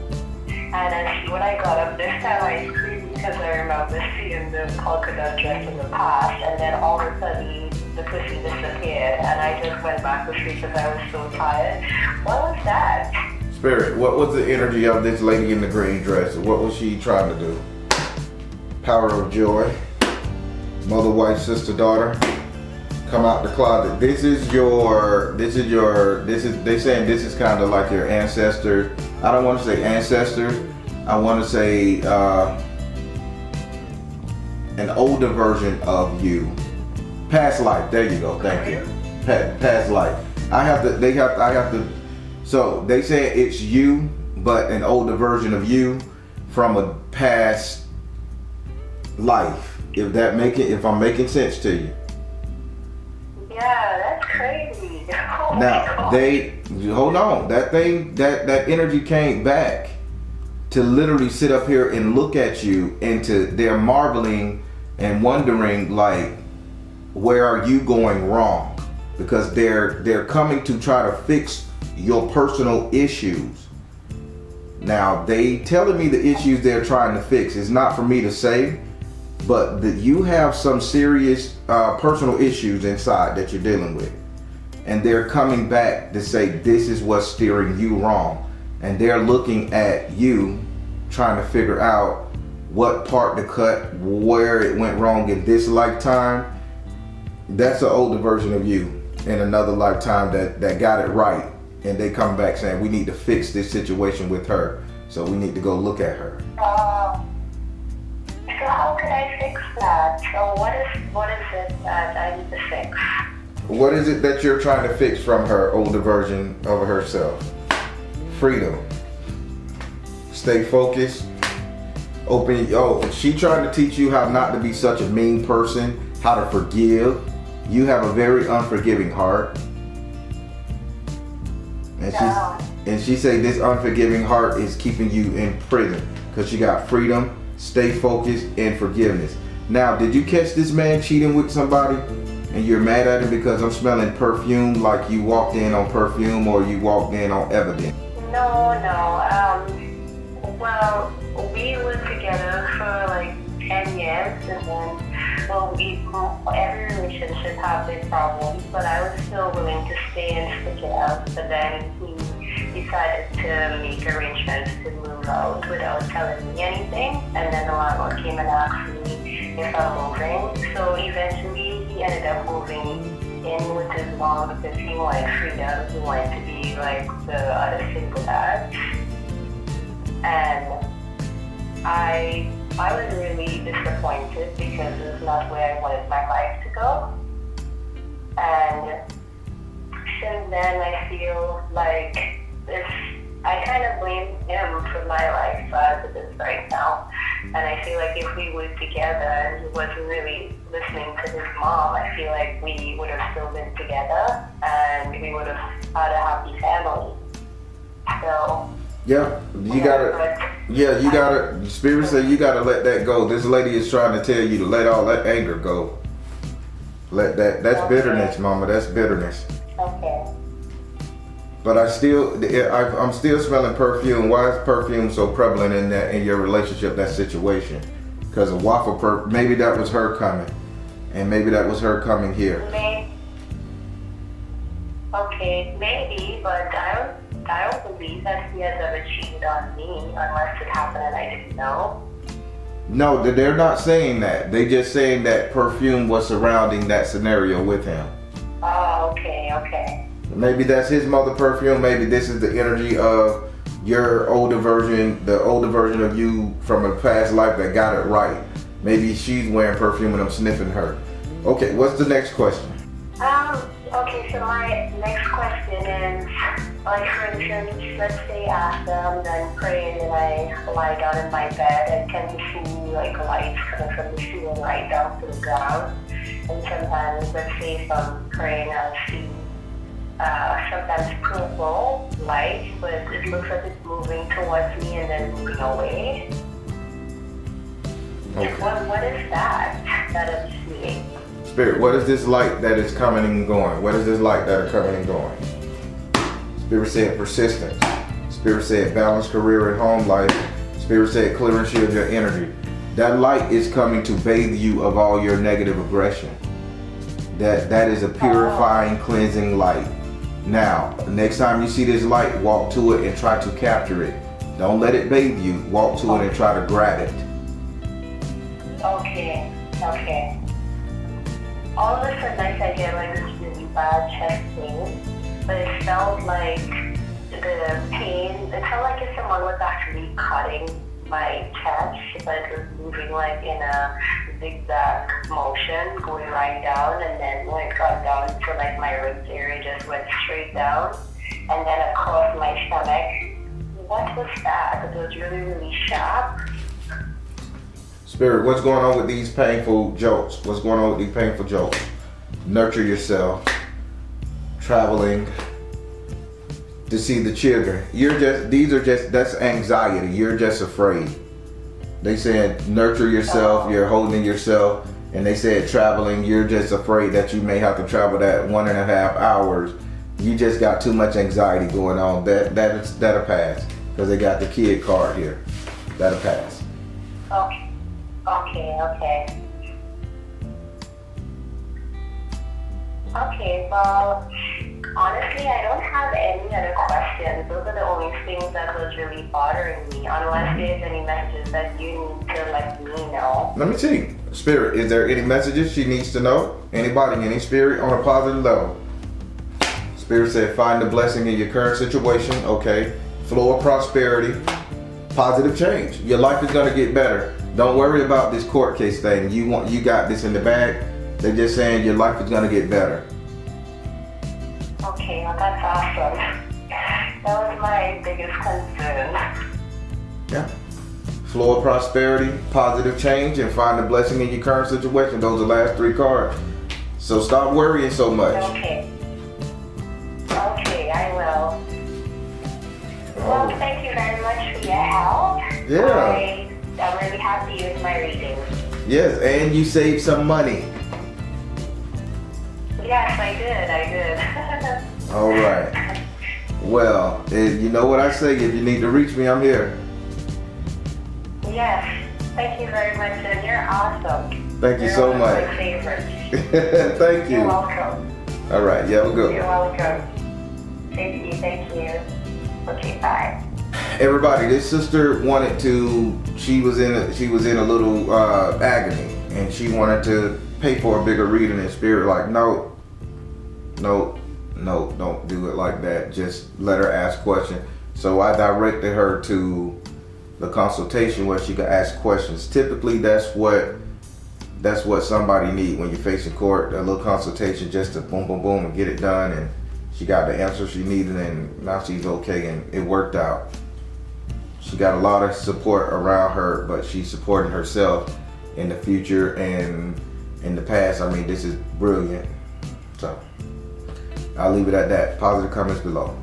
And when I got up this time, I screamed because I remember seeing the polka dot dress in the past, and then all of a sudden the person disappeared and I just went back to sleep because I was so tired. What was that? Spirit, what was the energy of this lady in the green dress? What was she trying to do? Power of joy, mother, wife, sister, daughter. Come out the closet. They saying this is kind of like your ancestor. I don't want to say ancestors. I want to say an older version of you. Past life. There you go. Thank you. Past life. I have to. So they say it's you, but an older version of you from a past life. If I'm making sense to you. Yeah, that's crazy. Oh now hold on. That energy came back to literally sit up here and look at you, and they're marveling and wondering like, where are you going wrong? Because they're coming to try to fix your personal issues. Now they telling me the issues they're trying to fix is not for me to say, but that you have some serious personal issues inside that you're dealing with, and they're coming back to say this is what's steering you wrong, and they're looking at you trying to figure out what part to cut, where it went wrong in this lifetime. That's an older version of you in another lifetime that got it right, and they come back saying we need to fix this situation with her, so we need to go look at her. So how could I fix that? So what is it that I need to fix? What is it that you're trying to fix from her older version of herself? Freedom. Stay focused. She trying to teach you how not to be such a mean person, how to forgive. You have a very unforgiving heart. And she say this unforgiving heart is keeping you in prison because you got freedom, stay focused, and forgiveness. Now, did you catch this man cheating with somebody and you're mad at him because I'm smelling perfume, like you walked in on perfume or you walked in on evidence? No. Well, we were together for like 10 years, and then, every relationship has its problems, but I was still willing to stay and stick it out. But then he decided to make arrangements to move out without telling me anything. And then the landlord came and asked me if I'm moving. So eventually he ended up moving in with his mom because he wanted freedom. He wanted to be like the other single dads. And I was really disappointed because it's not where I wanted my life to go. And since then, I feel like I kind of blame him for my life as it is right now. And I feel like if we were together and he wasn't really listening to his mom, I feel like we would have still been together and we would have had a happy family. So. You gotta, Spirit said you gotta let that go. This lady is trying to tell you to let all that anger go. That's bitterness, mama, that's bitterness. Okay. But I'm still smelling perfume. Why is perfume so prevalent in your relationship, that situation? Because a waffle maybe that was her coming. And maybe that was her coming here. Maybe, but I don't believe that he has ever cheated on me unless it happened and I didn't know. No, they're not saying that. They just saying that perfume was surrounding that scenario with him. Oh, okay. Maybe that's his mother perfume. Maybe this is the energy of your older version, the older version of you from a past life that got it right. Maybe she's wearing perfume and I'm sniffing her. Okay, what's the next question? Okay, so my next question is, like for instance, let's say after I'm done praying and I lie down in my bed, I can see like lights coming from the ceiling right down to the ground. And sometimes, let's say if I'm praying, I'll see sometimes purple light, but it looks like it's moving towards me and then moving away. Okay. What is that I'm seeing? Spirit, what is this light that is coming and going? What is this light that are coming and going? Spirit said persistence. Spirit said balanced career and home life. Spirit said clear and shield your energy. That light is coming to bathe you of all your negative aggression. That is a purifying, cleansing light. Now, next time you see this light, walk to it and try to capture it. Don't let it bathe you. Walk to it and try to grab it. Okay. All of a sudden I get like this really bad chest pain, but it felt like the pain, it felt like if someone was actually cutting my chest, but it was moving like in a zigzag motion, going right down, and then when it got down to like my ribs area, just went straight down, and then across my stomach. What was that? It was really, really sharp. Spirit, what's going on with these painful jolts? What's going on with these painful jolts? Nurture yourself. Traveling to see the children. That's anxiety. You're just afraid. They said nurture yourself, you're holding yourself, and they said traveling, you're just afraid that you may have to travel that 1.5 hours. You just got too much anxiety going on. That'll pass. Because they got the kid card here. That'll pass. Okay, well, honestly, I don't have any other questions. Those are the only things that was really bothering me, unless there's any messages that you need to let me know. Let me see. Spirit, is there any messages she needs to know? Anybody, any spirit on a positive level? Spirit said, find the blessing in your current situation. Okay. Flow of prosperity. Positive change. Your life is going to get better. Don't worry about this court case thing. You got this in the bag. They're just saying your life is going to get better. Okay, well that's awesome. That was my biggest concern. Yeah. Flow of prosperity, positive change, and find the blessing in your current situation. Those are the last 3 cards. So stop worrying so much. Okay, I will. Well, thank you very much for your help. Yeah. I'm really happy with my reading. Yes, and you saved some money. Yes, I did. All right. Well, you know what I say. If you need to reach me, I'm here. Yes. Thank you very much, and you're awesome. Thank you so much. You're one of my favorites. Thank you. You're welcome. All right. Yeah, we'll go. You're welcome. Thank you. Okay, bye. Everybody, this sister wanted to. She was in a little agony, and she wanted to pay for a bigger reading in spirit. Like, no, don't do it like that. Just let her ask questions. So I directed her to the consultation where she could ask questions. Typically, that's what somebody need when you're facing court. A little consultation just to boom, boom, boom, and get it done. And she got the answer she needed, and now she's okay, and it worked out. She got a lot of support around her, but she's supporting herself in the future and in the past. I mean, this is brilliant. So I'll leave it at that. Positive comments below.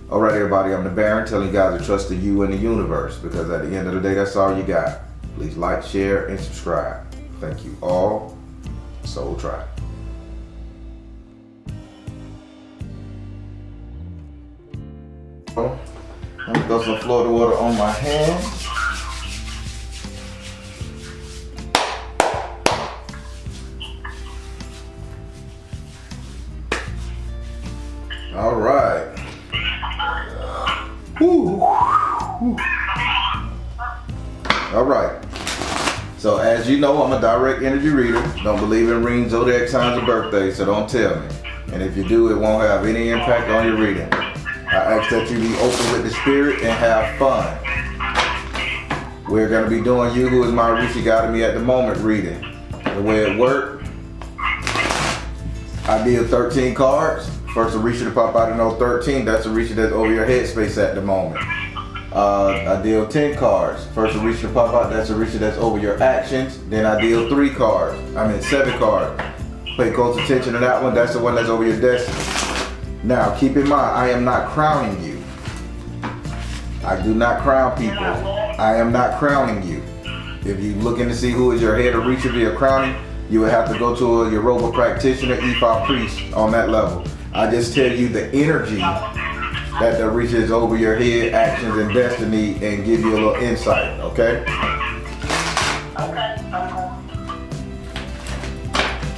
All right, everybody, I'm the Baron, telling you guys to trust in you and the universe, because at the end of the day, that's all you got. Please like, share, and subscribe. Thank you all. Soul Tribe. I'm gonna throw some Florida water on my hands. All right. Woo. Woo. All right. So as you know, I'm a direct energy reader. Don't believe in rings, zodiac signs, or birthdays, so don't tell me. And if you do, it won't have any impact on your reading. I ask that you be open with the spirit and have fun. We're going to be doing You Who Is My Orisha Guiding Me at the Moment reading. The way it works, I deal 13 cards. First Orisha to pop out in 013, that's Orisha that's over your headspace at the moment. I deal 10 cards. First Orisha to pop out, that's Orisha that's over your actions. Then I deal 7 cards. Pay close attention to that one, that's the one that's over your destiny. Now, keep in mind, I am not crowning you. I do not crown people. I am not crowning you. If you're looking to see who is your head Orisha via crowning, you would have to go to a Yoruba practitioner, Ifa priest on that level. I just tell you the energy that the Orisha is over your head, actions, and destiny, and give you a little insight, okay?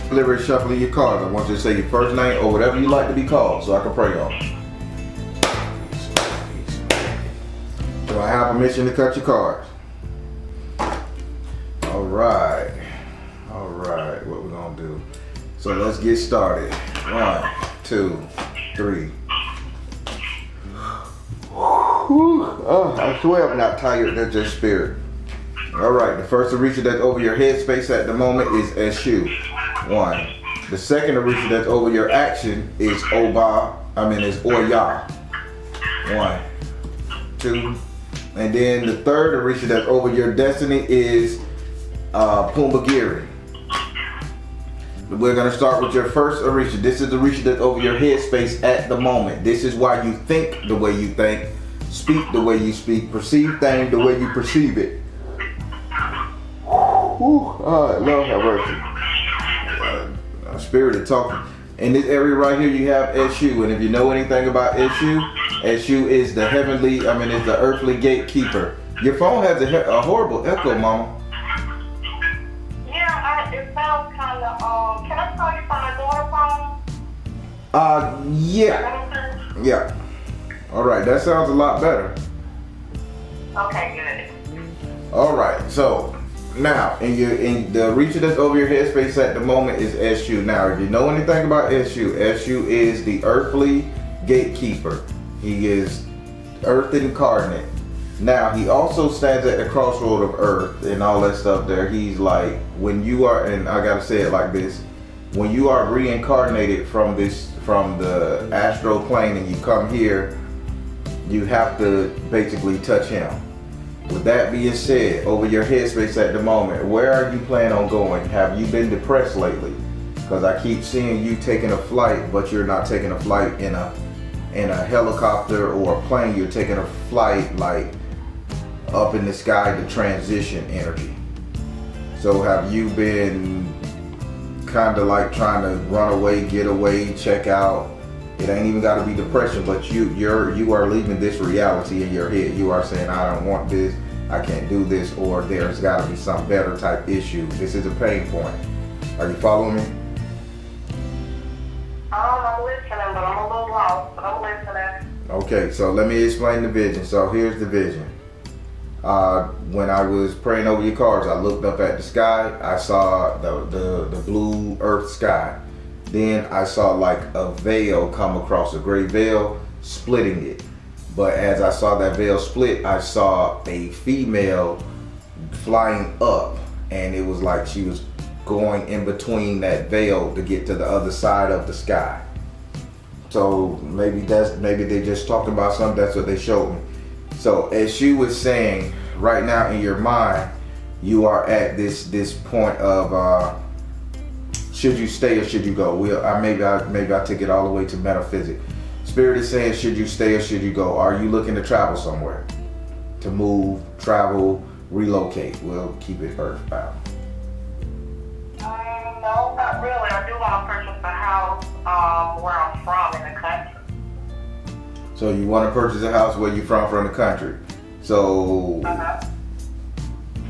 Deliberate shuffling your cards. I want you to say your first name or whatever you like to be called so I can pray on. Do I have permission to cut your cards? All right, what we're gonna do. So let's get started. 1, 2, 3. Oh, I swear I'm not tired, that's just spirit. All right, the first Orisha that's over your headspace at the moment is S.O.L. 1. The second Orisha that's over your action is Oya. 1, 2. And then the third Orisha that's over your destiny is Pumbagiri. We're going to start with your first Orisha. This is the Orisha that's over your headspace at the moment. This is why you think the way you think, speak the way you speak, perceive things the way you perceive it. Lord have mercy. Spirit is talking. In this area right here, you have S.O.L. And if you know anything about S.O.L., S.O.L. is the is the earthly gatekeeper. Your phone has a horrible echo, Mama. Yeah, it sounds kind of, can I call you from my daughter's phone? Yeah. All right, that sounds a lot better. Okay, good. All right, so now in the Orisha that's over your headspace at the moment is S.O.L. Now, if you know anything about S.O.L., S.O.L. is the earthly gatekeeper. He is earth incarnate. Now, he also stands at the crossroad of earth and all that stuff there. He's like, when you are, and I gotta say it like this, when you are reincarnated from the astral plane and you come here, you have to basically touch him. With that being said, over your headspace at the moment, where are you planning on going? Have you been depressed lately? Because I keep seeing you taking a flight, but you're not taking a flight in a helicopter or a plane. You're taking a flight like up in the sky, the transition energy. So have you been kind of like trying to run away, get away, check out? It ain't even got to be depression, but you are leaving this reality in your head. You are saying, I don't want this, I can't do this, or there's got to be some better type issue. This is a pain point. Are you following me? I'm listening, but I'm a little lost, but I'm listening. Okay, so let me explain the vision. So here's the vision. When I was praying over your cards, I looked up at the sky. I saw the blue earth sky. Then I saw like a veil come across, a gray veil splitting it. But as I saw that veil split, I saw a female flying up, and it was like she was going in between that veil to get to the other side of the sky. So maybe they just talking about something. That's what they showed me. So as she was saying, right now in your mind, you are at this point of should you stay or should you go? Maybe I take it all the way to metaphysics. Spirit is saying, should you stay or should you go? Are you looking to travel somewhere? To move, travel, relocate? We'll keep it earthbound. No, not really. I do want to purchase a house where I'm from in the country. So you want to purchase a house where you're from the country. So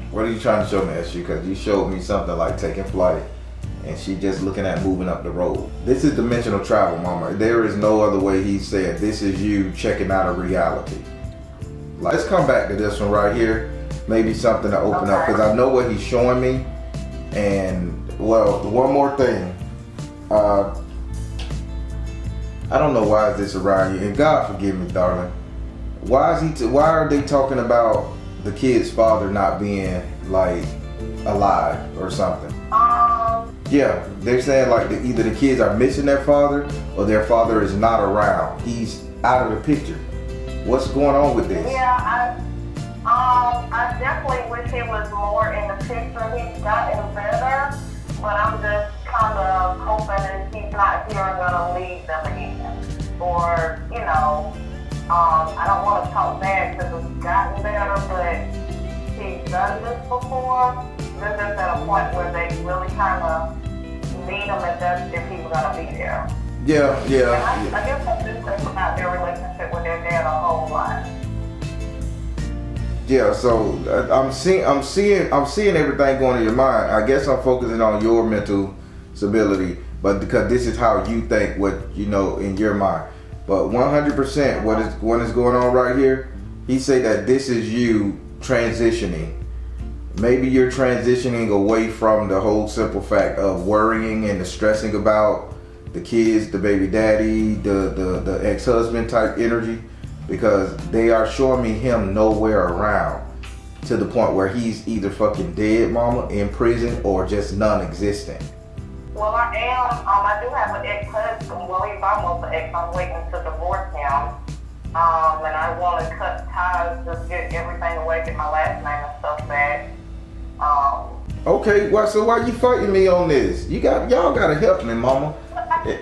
what are you trying to show me, SU? Because you showed me something like taking flight, and she just looking at moving up the road. This is dimensional travel, mama. There is no other way he's saying this is you checking out a reality. Let's come back to this one right here. Maybe something to open up, because I know what he's showing me. And well, one more thing. I don't know why is this around you, and God forgive me, darling. Why are they talking about the kid's father not being like alive or something? Yeah, they're saying like either the kids are missing their father or their father is not around. He's out of the picture. What's going on with this? Yeah, I definitely wish he was more in the picture. He's gotten better, but I'm just kind of hoping that he's not here and gonna leave them again. Or, I don't want to talk bad because it's gotten better, but he's done this before. They're just at a point where they really kind of need him if he was gonna be there. Yeah. I guess I'm just thinking about their relationship with their dad a whole lot. Yeah, so I'm seeing everything going in your mind. I guess I'm focusing on your mental stability, but because this is how you think, what you know in your mind. But 100%, what is going on right here? He say that this is you transitioning. Maybe you're transitioning away from the whole simple fact of worrying and the stressing about the kids, the baby daddy, the ex-husband type energy. Because they are showing me him nowhere around, to the point where he's either fucking dead, mama, in prison, or just non-existent. Well, I am. I do have an ex-husband. Well, he's almost an ex. I'm waiting to divorce him. And I want to cut ties, just get everything away, get my last name and stuff back. Okay, well, so why you fighting me on this? Y'all gotta help me, mama. I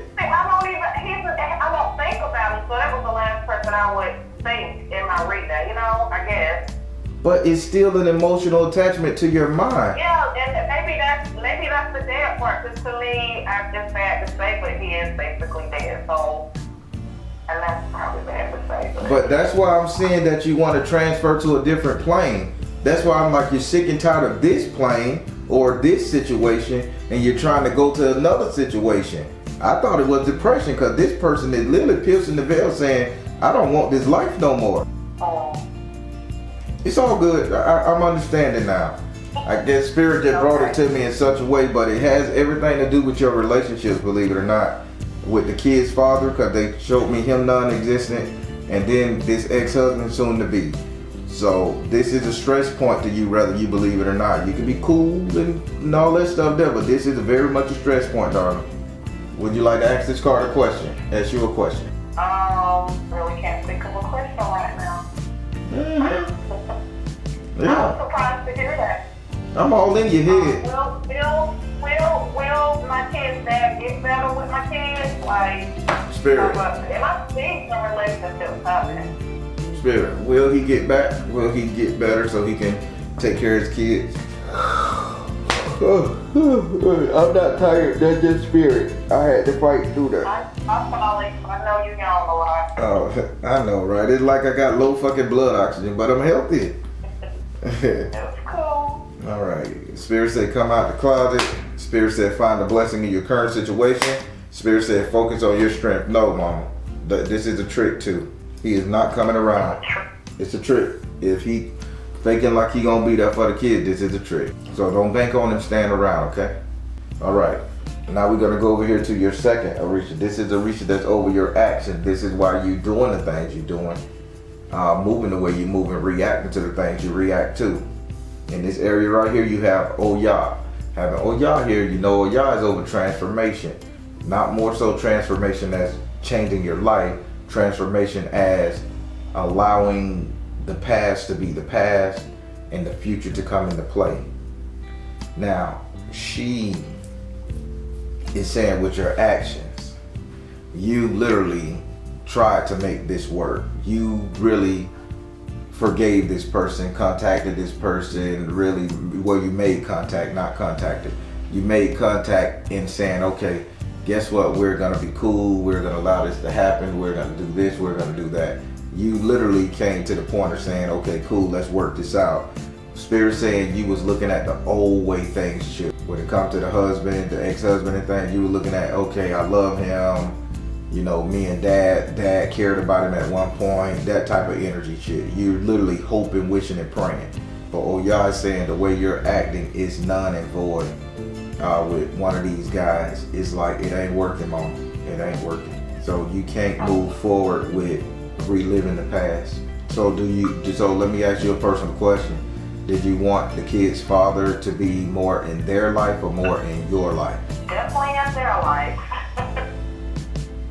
don't think about him, so that was the last person I would think in my reading, I guess. But it's still an emotional attachment to your mind. Yeah, and maybe that's the dead part, because to me, I just had to say, but he is basically dead, so, and that's probably bad to say. But that's why I'm saying that you want to transfer to a different plane. That's why I'm like, you're sick and tired of this plane or this situation, and you're trying to go to another situation. I thought it was depression, because this person is literally piercing the veil saying, I don't want this life no more. It's all good. I'm understanding now. I guess Spirit just brought it to me in such a way, but it has everything to do with your relationships, believe it or not. With the kid's father, because they showed me him non-existent, and then this ex-husband soon to be. So this is a stress point to you, whether you believe it or not. You can be cool and all that stuff there, but this is very much a stress point, darling. Would you like to ask this card a question? Ask you a question. Really can't think of a question right now. Yeah. I'm surprised to hear that. I'm all in your head. Will my kid's dad get better with my kids? Like, Spirit. Am I seeing some relationships happening? Spirit. Will he get back? Will he get better so he can take care of his kids? I'm not tired. That's just spirit. I had to fight through that. I know you yawn a lot. Oh, I know, right? It's like I got low fucking blood oxygen, but I'm healthy. That's cool. All right. Spirit said, come out the closet. Spirit said, find the blessing in your current situation. Spirit said, focus on your strength. No, mama. This is a trick too. He is not coming around. It's a trick. If he faking like he gonna be there for the kid, this is a trick. So don't bank on him staying around, okay? All right. Now we're gonna go over here to your second Orisha. This is Orisha that's over your action. This is why you doing the things you're doing, moving the way you move and reacting to the things you react to. In this area right here, you have Oya. Having Oya here, you know Oya is over transformation. Not more so transformation as changing your life, transformation as allowing the past to be the past and the future to come into play. Now, she is saying with your actions, you literally tried to make this work. You really forgave this person, contacted this person, really, well, you made contact, not contacted. You made contact in saying, okay, guess what, we're gonna be cool, we're gonna allow this to happen, we're gonna do this, we're gonna do that. You literally came to the point of saying, okay, cool, let's work this out. Spirit saying you was looking at the old way things should. When it comes to the husband, the ex-husband and things, you were looking at, okay, I love him, you know, me and dad cared about him at one point, that type of energy shit. You're literally hoping, wishing, and praying. But Oya is saying the way you're acting is none and void. With one of these guys, it's like it ain't working, mom. It ain't working. So you can't move forward with reliving the past. So let me ask you a personal question. Did you want the kid's father to be more in their life or more in your life? Definitely in their life.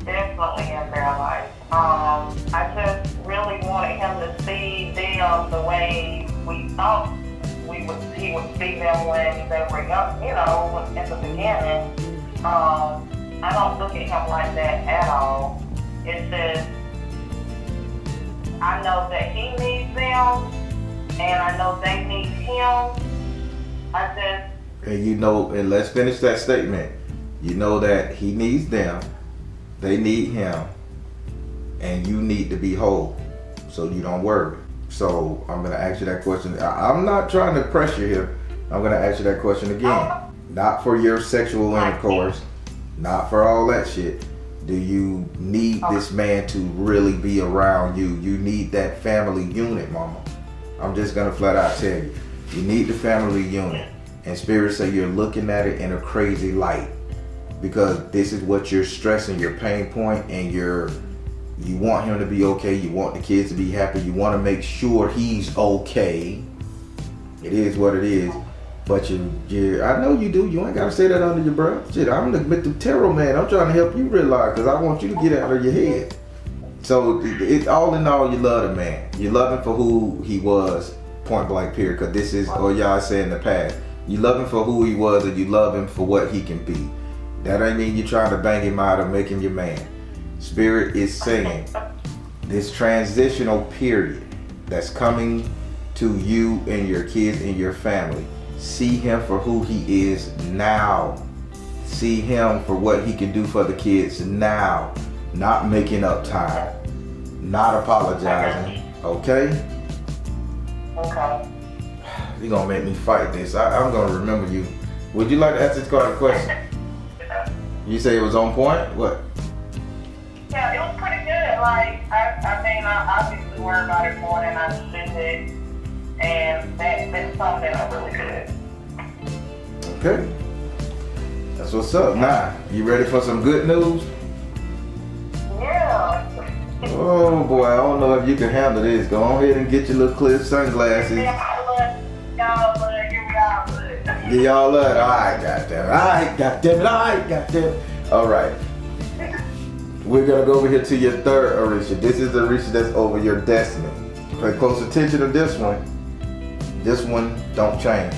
Definitely in their life. I just really wanted him to see them the way we thought he would see them when they were young, you know, in the beginning. I don't look at him like that at all. It's just, I know that he needs them, and I know they need him. And you know, and let's finish that statement. You know that he needs them, they need him, and you need to be whole, so you don't worry. So I'm gonna ask you that question. I'm not trying to pressure here. I'm gonna ask you that question again. Not for your sexual intercourse, not for all that shit. Do you need this man to really be around you? You need that family unit, mama. I'm just gonna flat out tell you. You need the family unit. And Spirit say you're looking at it in a crazy light. Because this is what you're stressing, your pain point, and you want him to be okay, you want the kids to be happy, you want to make sure he's okay. It is what it is. But I know you do. You ain't got to say that under your breath. Shit, I'm the tarot man. I'm trying to help you realize, because I want you to get out of your head. So it's all in all, you love the man. You love him for who he was, point blank period. Because this is, or y'all say in the past, you love him for who he was, and you love him for what he can be. That ain't mean you trying to bang him out or make him your man. Spirit is saying this transitional period that's coming to you and your kids and your family. See him for who he is now. See him for what he can do for the kids now. Not making up time. Not apologizing. Okay? Okay. You're going to make me fight this. I'm going to remember you. Would you like to ask this card a question? You say it was on point? What? Yeah, it was pretty good. Like, I obviously worry about it more than I should. And that's something I really good. Okay. That's what's up. Now, you ready for some good news? Yeah. Oh boy, I don't know if you can handle this. Go on ahead and get your little clear sunglasses. Y'all look. Give y'all love. Alright, goddamn it. Alright. We're gonna go over here to your third Orisha. This is the Orisha that's over your destiny. Pay close attention to this one. This one don't change.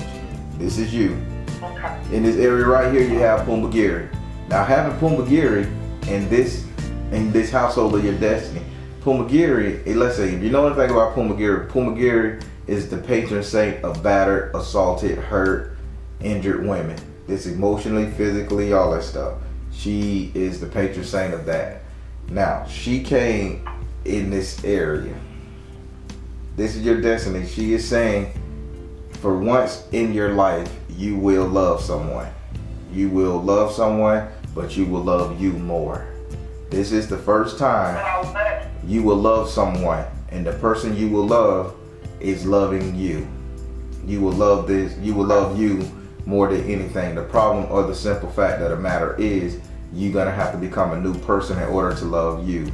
This is you. Okay. In this area right here, you have Pumbagiri. Now, having Pumbagiri in this household of your destiny, Pumbagiri, let's say, if you know anything about Pumbagiri, Pumbagiri is the patron saint of battered, assaulted, hurt, injured women. It's emotionally, physically, all that stuff. She is the patron saint of that. Now, she came in this area. This is your destiny. She is saying, for once in your life, you will love someone. You will love someone, but you will love you more. This is the first time. you will love someone, and the person you will love is loving you. You will love this, you will love you more than anything. The problem or the simple fact of the matter is you're gonna have to become a new person in order to love you.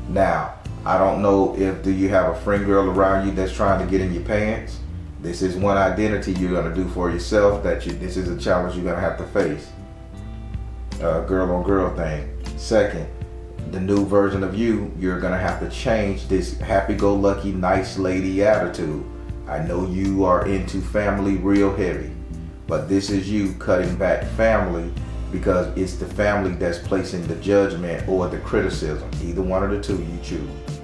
Now, I don't know if do you have a friend girl around you that's trying to get in your pants. This is one identity you're gonna do for yourself this is a challenge you're gonna have to face. Girl on girl thing. Second, the new version of you, you're gonna have to change this happy-go-lucky, nice lady attitude. I know you are into family real heavy, but this is you cutting back family because it's the family that's placing the judgment or the criticism. Either one of the two you choose.